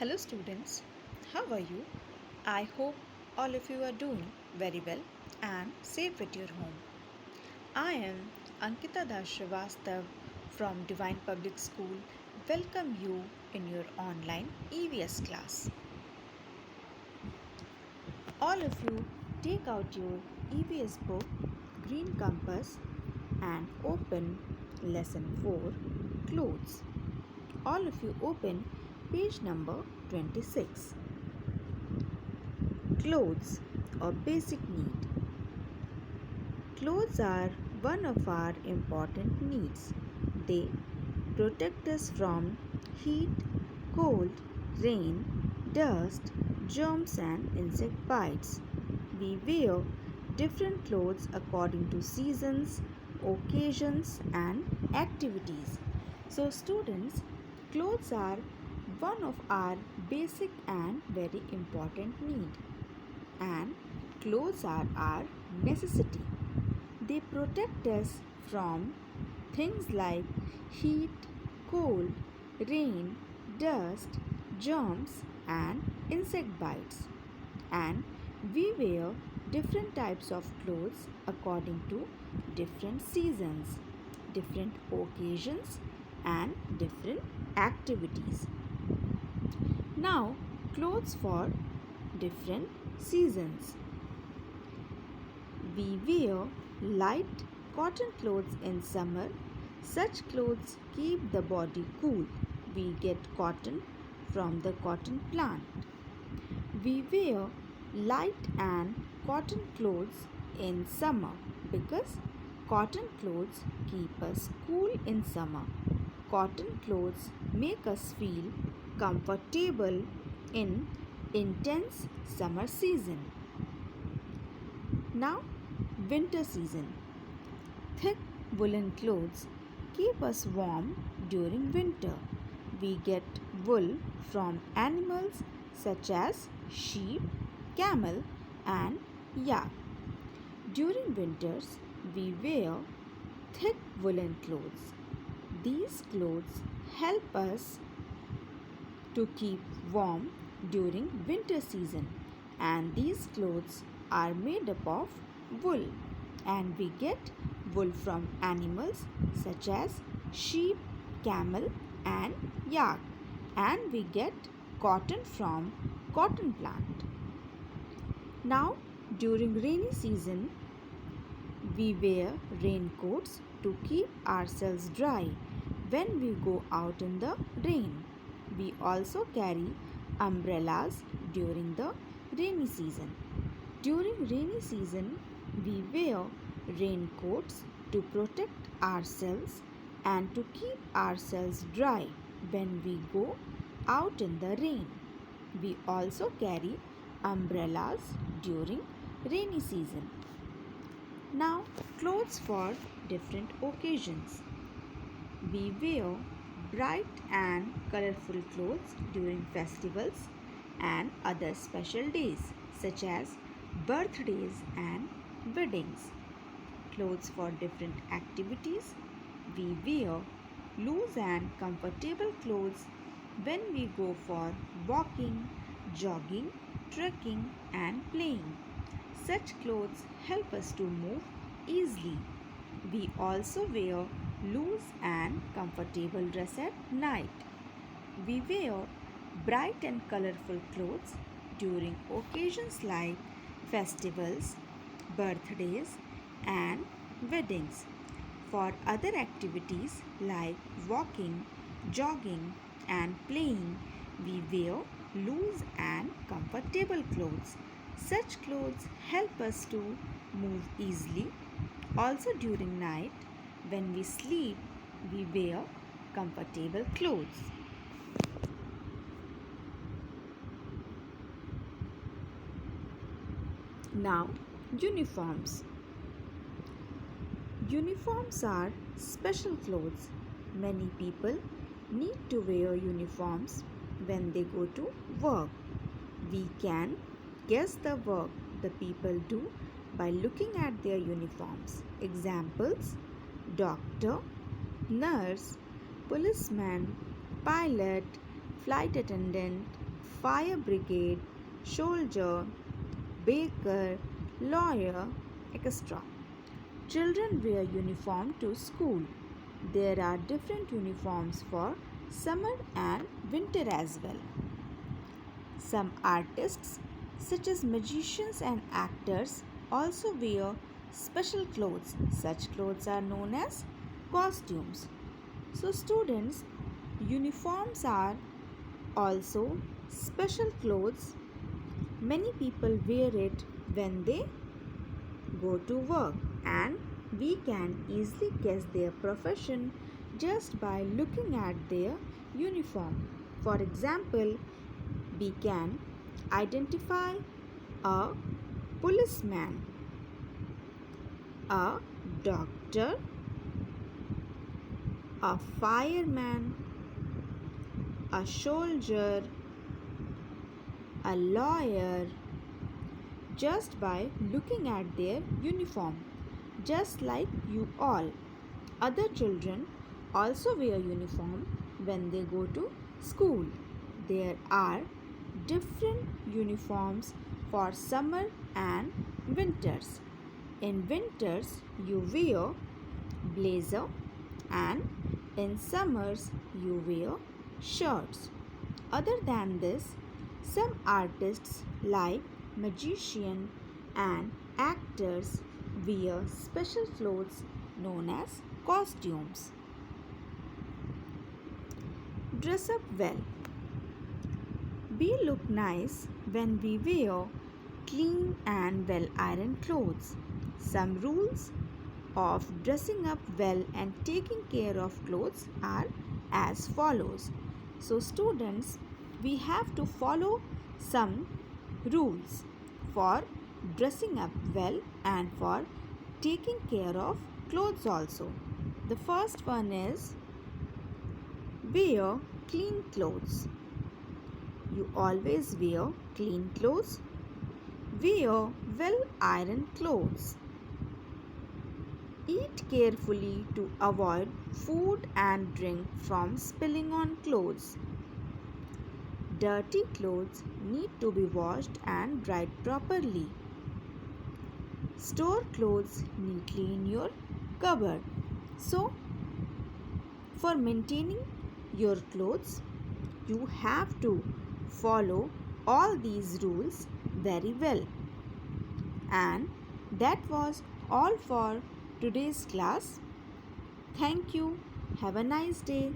Hello students, how are you? I hope all of you are doing very well and safe at your home. I am Ankita Das Srivastav from Divine Public School. Welcome you in your online EVS class. All of you take out your EVS book Green Compass and open lesson 4 Clothes. All of you open page number 26. Clothes, a basic need. Clothes are one of our important needs. They protect us from heat, cold, rain, dust, germs, and insect bites. We wear different clothes according to seasons, occasions, and activities. So, students, clothes are one of our basic and very important need, and clothes are our necessity. They protect us from things like heat, cold, rain, dust, germs, and insect bites. And we wear different types of clothes according to different seasons, different occasions, and different activities. Now, clothes for different seasons. We wear light cotton clothes in summer. Such clothes keep the body cool. We get cotton from the cotton plant. We wear light and cotton clothes in summer because cotton clothes keep us cool in summer. Cotton clothes make us feel comfortable in intense summer season. Now, winter season. Thick woolen clothes keep us warm during winter. We get wool from animals such as sheep, camel, and yak. During winters, we wear thick woolen clothes. These clothes help us to keep warm during winter season, and these clothes are made up of wool, and we get wool from animals such as sheep, camel, and yak, and we get cotton from cotton plant. Now, during rainy season, we wear raincoats to keep ourselves dry when we go out in the rain. We also carry umbrellas during the rainy season. During rainy season, we wear raincoats to protect ourselves and to keep ourselves dry when we go out in the rain. We also carry umbrellas during rainy season. Now, clothes for different occasions. We wear bright and colorful clothes during festivals and other special days such as birthdays and weddings. Clothes for different activities. We wear loose and comfortable clothes when we go for walking, jogging, trekking, and playing. Such clothes help us to move easily. We also wear loose and comfortable dress at night. We wear bright and colorful clothes during occasions like festivals, birthdays, and weddings. For other activities like walking, jogging, and playing, we wear loose and comfortable clothes. Such clothes help us to move easily. Also, during night, when we sleep, we wear comfortable clothes. Now, uniforms. Uniforms are special clothes. Many people need to wear uniforms when they go to work. We can guess the work the people do by looking at their uniforms. Examples: doctor, nurse, policeman, pilot, flight attendant, fire brigade, soldier, baker, lawyer, etc. Children wear uniform to school. There are different uniforms for summer and winter as well. Some artists, such as magicians and actors, also wear special clothes. Such clothes are known as costumes. So, students, uniforms are also special clothes. Many people wear it when they go to work, and we can easily guess their profession just by looking at their uniform. For example, we can identify a policeman, a doctor, a fireman, a soldier, a lawyer, just by looking at their uniform. Just like you all, other children also wear uniform when they go to school. There are different uniforms for summer and winters. In winters, you wear blazer, and in summers, you wear shirts. Other than this, some artists like magician and actors wear special clothes known as costumes. Dress up well. We look nice when we wear clean and well ironed clothes. Some rules of dressing up well and taking care of clothes are as follows. So, students, we have to follow some rules for dressing up well and for taking care of clothes also. The first one is wear clean clothes. You always wear clean clothes. Wear well ironed clothes. Eat carefully to avoid food and drink from spilling on clothes. Dirty clothes need to be washed and dried properly. Store clothes neatly in your cupboard. So, for maintaining your clothes, you have to follow all these rules very well. And that was all for today's class. Thank you. Have a nice day.